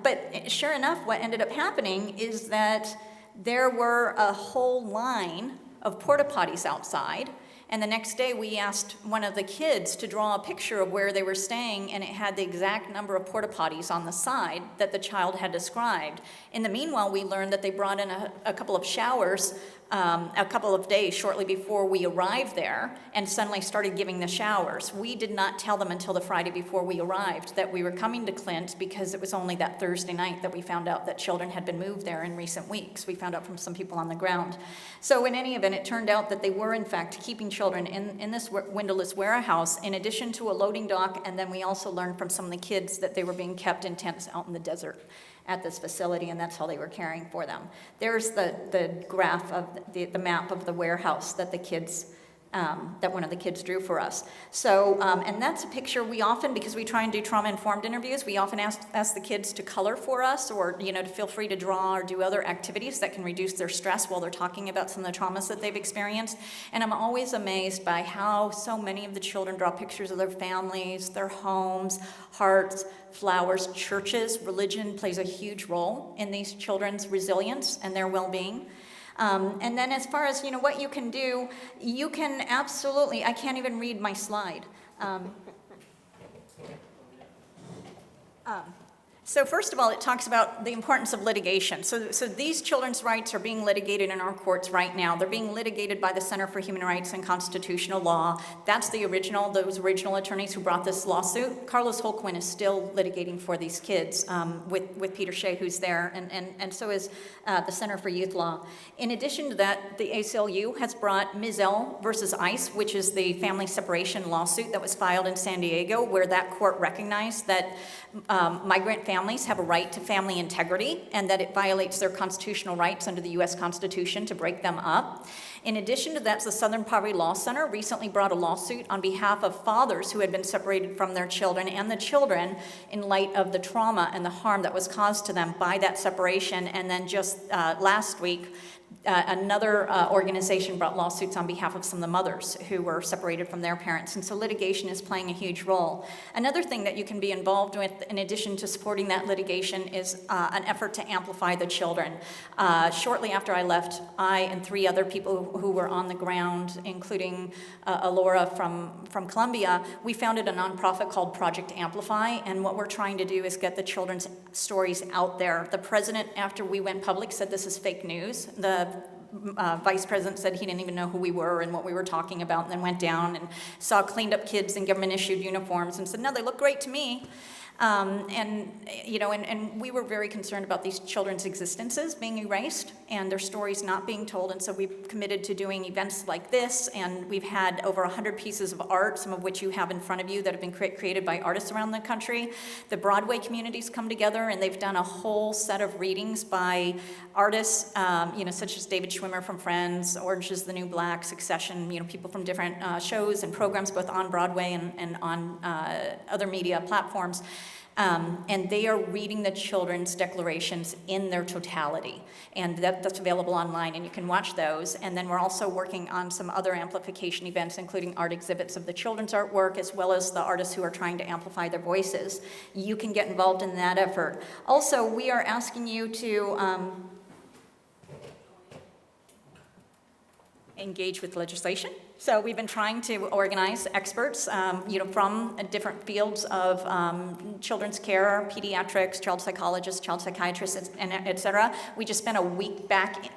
Speaker 3: But sure enough, what ended up happening is that there were a whole line of porta potties outside. And the next day, we asked one of the kids to draw a picture of where they were staying, and it had the exact number of porta potties on the side that the child had described. In the meanwhile, we learned that they brought in a couple of showers a couple of days shortly before we arrived there, and suddenly started giving the showers. We did not tell them until the Friday before we arrived that we were coming to Clint, because it was only that Thursday night that we found out that children had been moved there in recent weeks. We found out from some people on the ground. So in any event, it turned out that they were in fact keeping children in this windowless warehouse, in addition to a loading dock, and then we also learned from some of the kids that they were being kept in tents out in the desert at this facility, and that's how they were caring for them. There's the graph of the map of the warehouse that the kids, that one of the kids drew for us. So, and that's a picture we often, because we try and do trauma-informed interviews, we often ask the kids to color for us, or to feel free to draw or do other activities that can reduce their stress while they're talking about some of the traumas that they've experienced. And I'm always amazed by how so many of the children draw pictures of their families, their homes, hearts, flowers, churches. Religion plays a huge role in these children's resilience and their well-being. And then as far as, what you can do, you can absolutely, I can't even read my slide. So first of all, it talks about the importance of litigation. So these children's rights are being litigated in our courts right now. They're being litigated by the Center for Human Rights and Constitutional Law. That's those original attorneys who brought this lawsuit. Carlos Holquin is still litigating for these kids with Peter Shea, who's there, and so is the Center for Youth Law. In addition to that, the ACLU has brought Mizell versus ICE, which is the family separation lawsuit that was filed in San Diego, where that court recognized that migrant families have a right to family integrity and that it violates their constitutional rights under the U.S. Constitution to break them up. In addition to that, the Southern Poverty Law Center recently brought a lawsuit on behalf of fathers who had been separated from their children and the children in light of the trauma and the harm that was caused to them by that separation. And then just last week, another organization brought lawsuits on behalf of some of the mothers who were separated from their parents. And so litigation is playing a huge role. Another thing that you can be involved with, in addition to supporting that litigation, is an effort to amplify the children. Shortly after I left, I and 3 other people who were on the ground, including Alora from Columbia, we founded a nonprofit called Project Amplify. And what we're trying to do is get the children's stories out there. The president, after we went public, said this is fake news. The vice president said he didn't even know who we were and what we were talking about, and then went down and saw cleaned up kids in government-issued uniforms and said, no, they look great to me. And we were very concerned about these children's existences being erased and their stories not being told, and so we've committed to doing events like this, and we've had over 100 pieces of art, some of which you have in front of you, that have been created by artists around the country. The Broadway communities come together, and they've done a whole set of readings by artists, such as David Schwimmer from Friends, Orange is the New Black, Succession, people from different shows and programs, both on Broadway and on other media platforms. And they are reading the children's declarations in their totality. And that's available online, and you can watch those. And then we're also working on some other amplification events, including art exhibits of the children's artwork, as well as the artists who are trying to amplify their voices. You can get involved in that effort. Also, we are asking you to engage with legislation. So we've been trying to organize experts, from different fields of children's care, pediatrics, child psychologists, child psychiatrists, and et cetera. We just spent a week back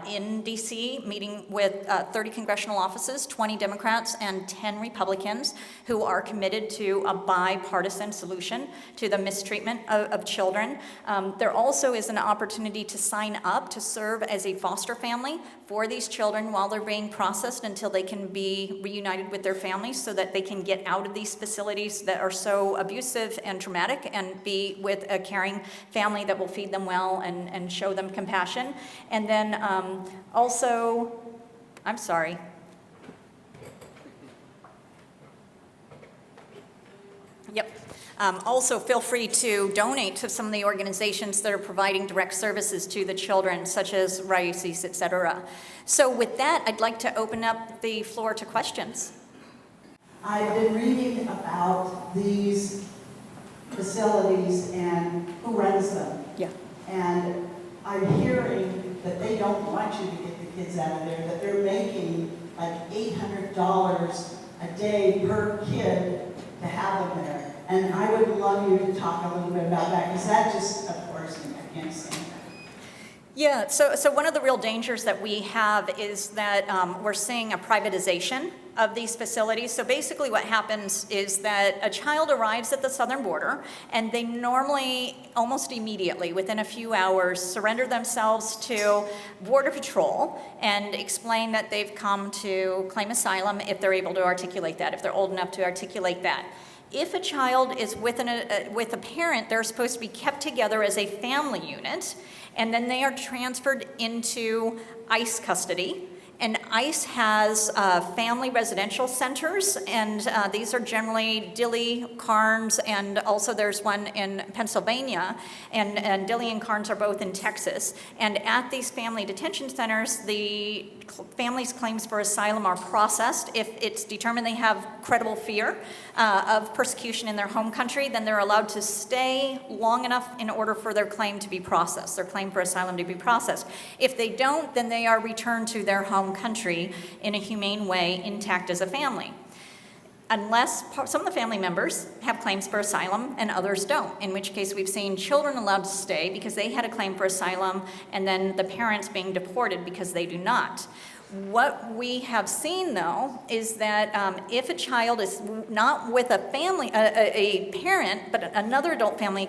Speaker 3: in D.C. meeting with 30 congressional offices, 20 Democrats and 10 Republicans, who are committed to a bipartisan solution to the mistreatment of children. There also is an opportunity to sign up to serve as a foster family for these children while they're being processed until they can be reunited with their families, so that they can get out of these facilities that are so abusive and traumatic and be with a caring family that will feed them well and show them compassion. And then also feel free to donate to some of the organizations that are providing direct services to the children, such as Reauthorization, et cetera. So with that, I'd like to open up the floor to questions.
Speaker 5: I've been reading about these facilities and who runs them.
Speaker 3: Yeah.
Speaker 5: And I'm hearing that they don't want you to get the kids out of there, that they're making like $800 a day per kid to have them there. And I would love you to talk a little bit about that, because that just, of course, I can't stand that.
Speaker 3: Yeah, so one of the real dangers that we have is that we're seeing a privatization of these facilities. So basically what happens is that a child arrives at the southern border, and they normally, almost immediately, within a few hours, surrender themselves to Border Patrol and explain that they've come to claim asylum if they're able to articulate that, if they're old enough to articulate that. If a child is with a parent, they're supposed to be kept together as a family unit, and then they are transferred into ICE custody. And ICE has family residential centers, and these are generally Dilley, Carnes, and also there's one in Pennsylvania, and Dilley and Carnes are both in Texas. And at these family detention centers, the family's claims for asylum are processed. If it's determined they have credible fear of persecution in their home country, then they're allowed to stay long enough in order for their claim to be processed, their claim for asylum to be processed. If they don't, then they are returned to their home country in a humane way, intact as a family. unless some of the family members have claims for asylum and others don't, in which case we've seen children allowed to stay because they had a claim for asylum, and then the parents being deported because they do not. What we have seen, though, is that if a child is not with a family, a parent, but another adult family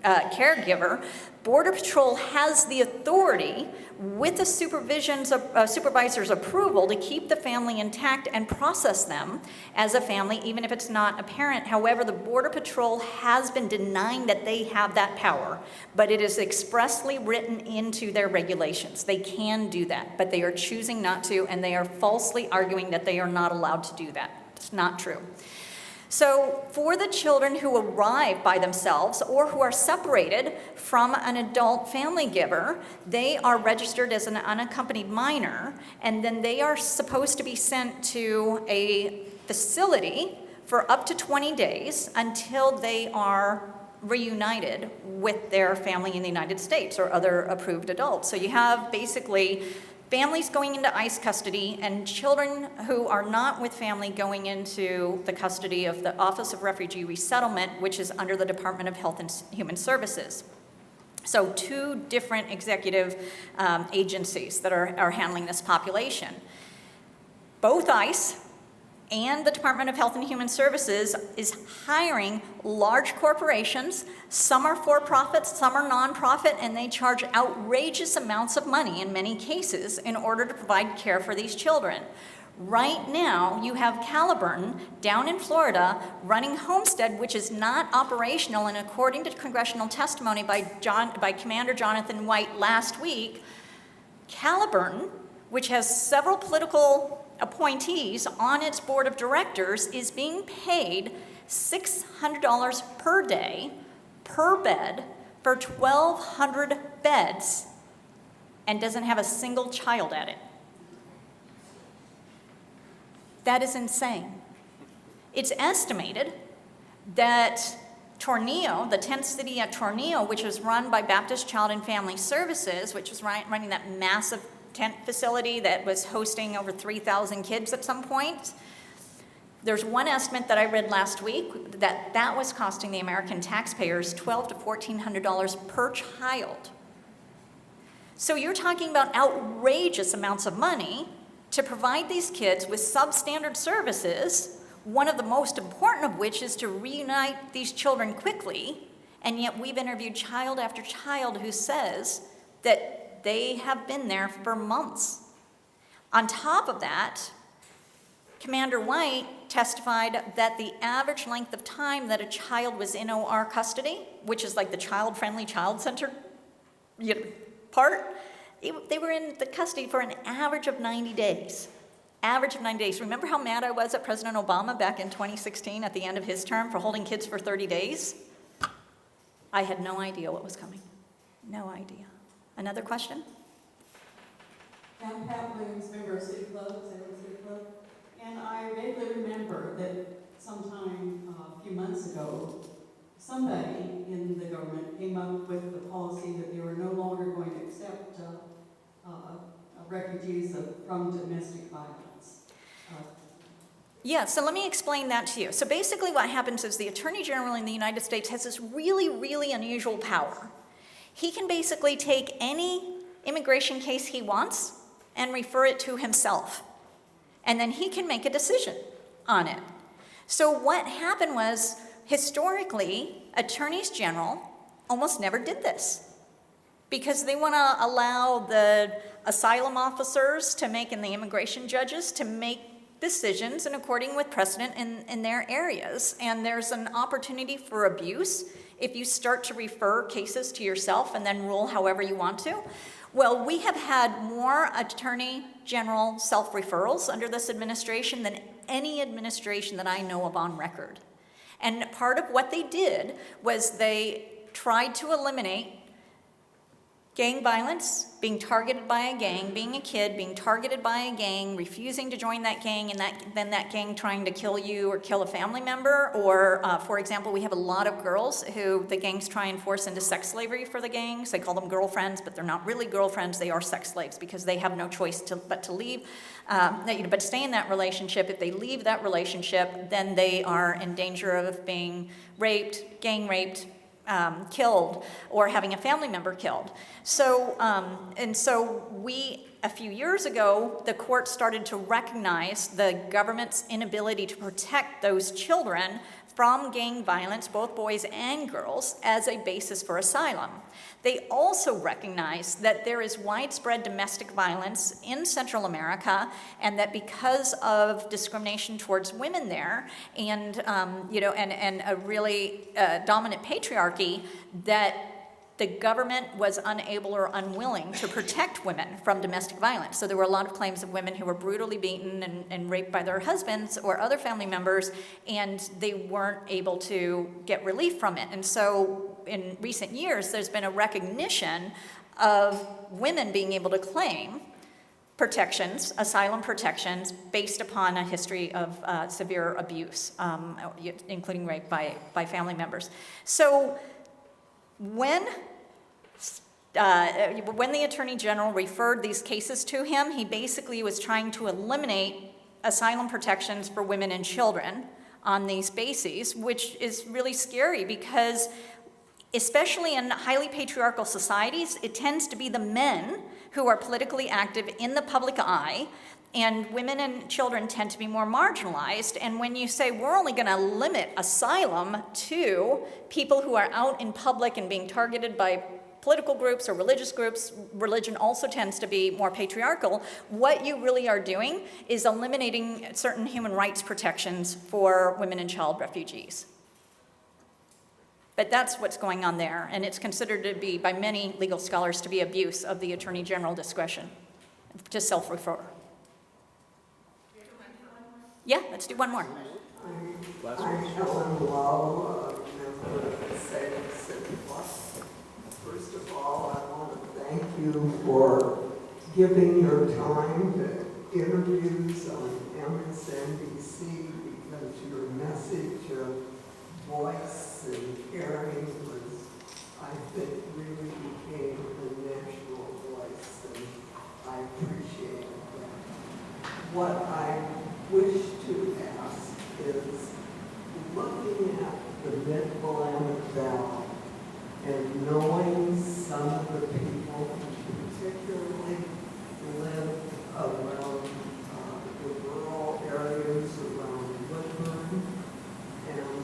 Speaker 3: caregiver, Border Patrol has the authority, with the supervisor's approval, to keep the family intact and process them as a family, even if it's not a parent. However, the Border Patrol has been denying that they have that power, but it is expressly written into their regulations. They can do that, but they are choosing not to, and they are falsely arguing that they are not allowed to do that. It's not true. So for the children who arrive by themselves or who are separated from an adult family giver, they are registered as an unaccompanied minor, and then they are supposed to be sent to a facility for up to 20 days until they are reunited with their family in the United States or other approved adults. So you have basically families going into ICE custody and children who are not with family going into the custody of the Office of Refugee Resettlement, which is under the Department of Health and Human Services. So two different executive agencies that are handling this population. Both ICE and the Department of Health and Human Services is hiring large corporations. Some are for-profit, some are non-profit, and they charge outrageous amounts of money in many cases in order to provide care for these children. Right now, you have Caliburn down in Florida running Homestead, which is not operational, and according to congressional testimony by Commander Jonathan White last week, Caliburn, which has several political appointees on its board of directors, is being paid $600 per day per bed for 1,200 beds and doesn't have a single child at it. That is insane. It's estimated that Tornillo, the tent city at Tornillo, which was run by Baptist Child and Family Services, which was running that massive tent facility that was hosting over 3,000 kids at some point. There's one estimate that I read last week that was costing the American taxpayers $1,200 to $1,400 per child. So you're talking about outrageous amounts of money to provide these kids with substandard services, one of the most important of which is to reunite these children quickly, and yet we've interviewed child after child who says that they have been there for months. On top of that, Commander White testified that the average length of time that a child was in OR custody, which is like the child-friendly, child-centered part, they were in the custody for an average of 90 days. Average of 90 days. Remember how mad I was at President Obama back in 2016 at the end of his term for holding kids for 30 days? I had no idea what was coming. No idea. Another question?
Speaker 13: I'm Pat Williams, member of City Club, and I vaguely remember that sometime a few months ago, somebody in the government came up with the policy that they were no longer going to accept refugees from domestic violence.
Speaker 3: Yeah, so let me explain that to you. So basically what happens is the Attorney General in the United States has this really, really unusual power. He can basically take any immigration case he wants and refer it to himself. And then he can make a decision on it. So what happened was, historically, attorneys general almost never did this because they want to allow the asylum officers to make, and the immigration judges to make decisions in according with precedent in their areas. And there's an opportunity for abuse if you start to refer cases to yourself and then rule however you want to. Well, we have had more attorney general self-referrals under this administration than any administration that I know of on record. And part of what they did was they tried to eliminate Gang violence, being targeted by a gang, being a kid, being targeted by a gang, refusing to join that gang, and then that gang trying to kill you or kill a family member. Or, for example, we have a lot of girls who the gangs try and force into sex slavery for the gangs. They call them girlfriends, but they're not really girlfriends. They are sex slaves because they have no choice but to leave, but stay in that relationship. If they leave that relationship, then they are in danger of being raped, gang raped, killed, or having a family member killed. So, a few years ago, the court started to recognize the government's inability to protect those children from gang violence, both boys and girls, as a basis for asylum. They also recognize that there is widespread domestic violence in Central America, and that because of discrimination towards women there, and and a really dominant patriarchy, that the government was unable or unwilling to protect women from domestic violence. So there were a lot of claims of women who were brutally beaten and raped by their husbands or other family members, and they weren't able to get relief from it. And so in recent years, there's been a recognition of women being able to claim protections, asylum protections, based upon a history of severe abuse, including rape by family members. So when the Attorney General referred these cases to him, he basically was trying to eliminate asylum protections for women and children on these bases, which is really scary because, especially in highly patriarchal societies, it tends to be the men who are politically active in the public eye, and women and children tend to be more marginalized. And when you say we're only going to limit asylum to people who are out in public and being targeted by political groups or religious groups, religion also tends to be more patriarchal, what you really are doing is eliminating certain human rights protections for women and child refugees. But that's what's going on there, and it's considered to be, by many legal scholars, to be abuse of the Attorney General discretion to self-refer. Yeah, let's do one more.
Speaker 4: I'm Helen Lowe, a member of the City Plus. First of all, I want to thank you for giving your time to interviews on MSNBC, because your message of voice and caring was, I think, really became a national voice, and I appreciate that. What I wish to ask is, looking at the Mid-Willamette Valley and knowing some of the people who particularly live around the rural areas around Woodburn, and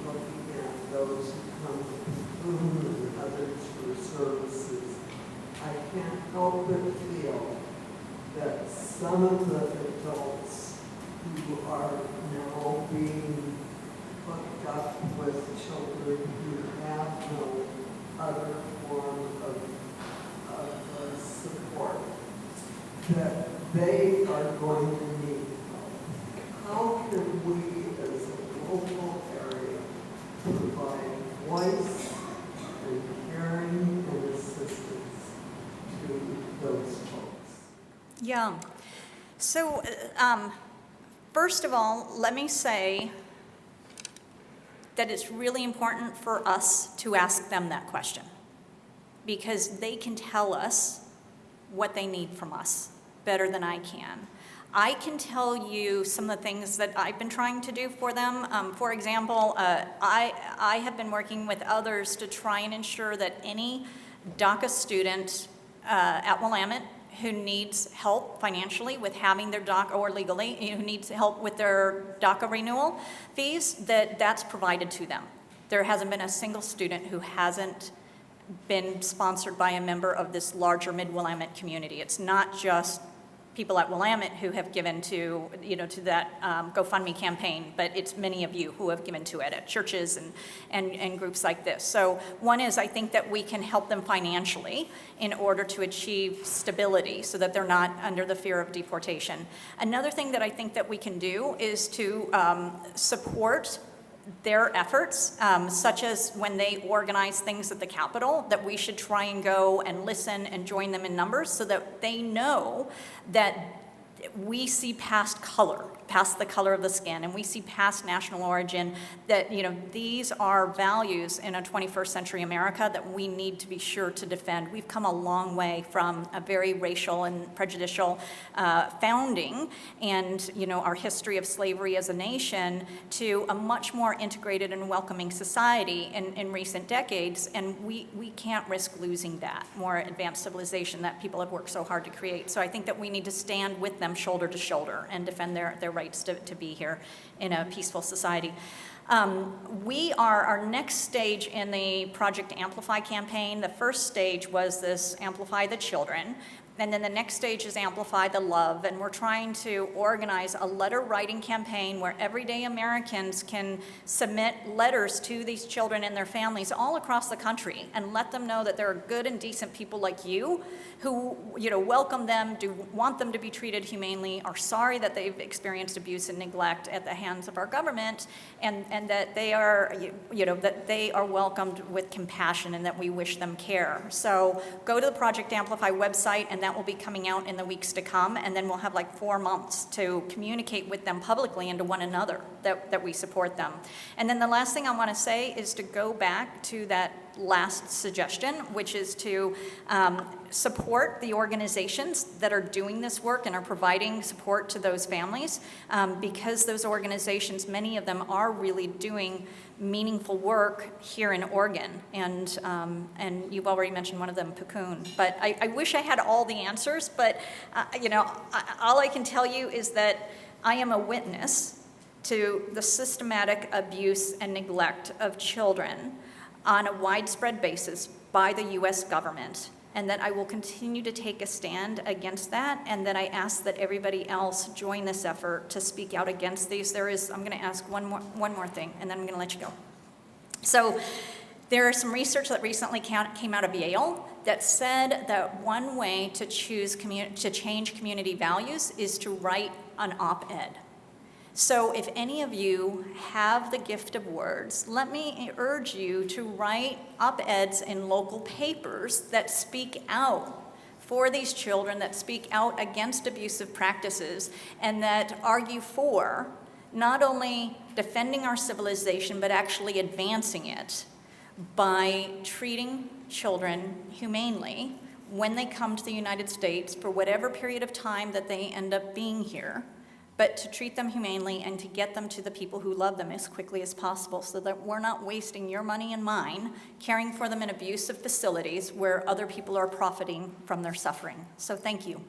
Speaker 4: looking at those who come to Boone and others for services, I can't help but feel that some of the adults who are now being hooked up with children who have no other form of support, that they are going to need help. How can we, as a local area, provide voice and caring and assistance to those folks?
Speaker 3: Yeah. So, first of all, let me say that it's really important for us to ask them that question, because they can tell us what they need from us better than I can. I can tell you some of the things that I've been trying to do for them. For example, I have been working with others to try and ensure that any DACA student at Willamette who needs help financially with having their DACA, or legally, who needs help with their DACA renewal fees, that's provided to them. There hasn't been a single student who hasn't been sponsored by a member of this larger Mid-Willamette community. It's not just people at Willamette who have given to that GoFundMe campaign, but it's many of you who have given to it at churches and groups like this. So one is, I think that we can help them financially in order to achieve stability so that they're not under the fear of deportation. Another thing that I think that we can do is to support their efforts, such as when they organize things at the Capitol, that we should try and go and listen and join them in numbers so that they know that we see past color, past the color of the skin, and we see past national origin, that, you know, these are values in a 21st century America that we need to be sure to defend. We've come a long way from a very racial and prejudicial founding and, you know, our history of slavery as a nation to a much more integrated and welcoming society in recent decades, and we can't risk losing that more advanced civilization that people have worked so hard to create. So I think that we need to stand with them shoulder to shoulder and defend their rights to be here in a peaceful society. Our next stage in the Project Amplify campaign, the first stage was this Amplify the Children, and then the next stage is Amplify the Love, and we're trying to organize a letter writing campaign where everyday Americans can submit letters to these children and their families all across the country and let them know that there are good and decent people like you who, you know, welcome them, do want them to be treated humanely, are sorry that they've experienced abuse and neglect at the hands of our government, and that they are, you know, that they are welcomed with compassion and that we wish them care. So go to the Project Amplify website, and that will be coming out in the weeks to come, and then we'll have like 4 months to communicate with them publicly and to one another that we support them. And then the last thing I want to say is to go back to that last suggestion, which is to support the organizations that are doing this work and are providing support to those families, because those organizations, many of them are really doing meaningful work here in Oregon, and you've already mentioned one of them, Pukoon. But I wish I had all the answers, but you know, all I can tell you is that I am a witness to the systematic abuse and neglect of children on a widespread basis by the U.S. government, and that I will continue to take a stand against that, and that I ask that everybody else join this effort to speak out against these. I'm going to ask one more thing, and then I'm going to let you go. So there is some research that recently came out of Yale that said that one way to change community values is to write an op-ed. So if any of you have the gift of words, let me urge you to write op-eds in local papers that speak out for these children, that speak out against abusive practices, and that argue for not only defending our civilization, but actually advancing it by treating children humanely when they come to the United States for whatever period of time that they end up being here, but to treat them humanely and to get them to the people who love them as quickly as possible, so that we're not wasting your money and mine caring for them in abusive facilities where other people are profiting from their suffering. So thank you.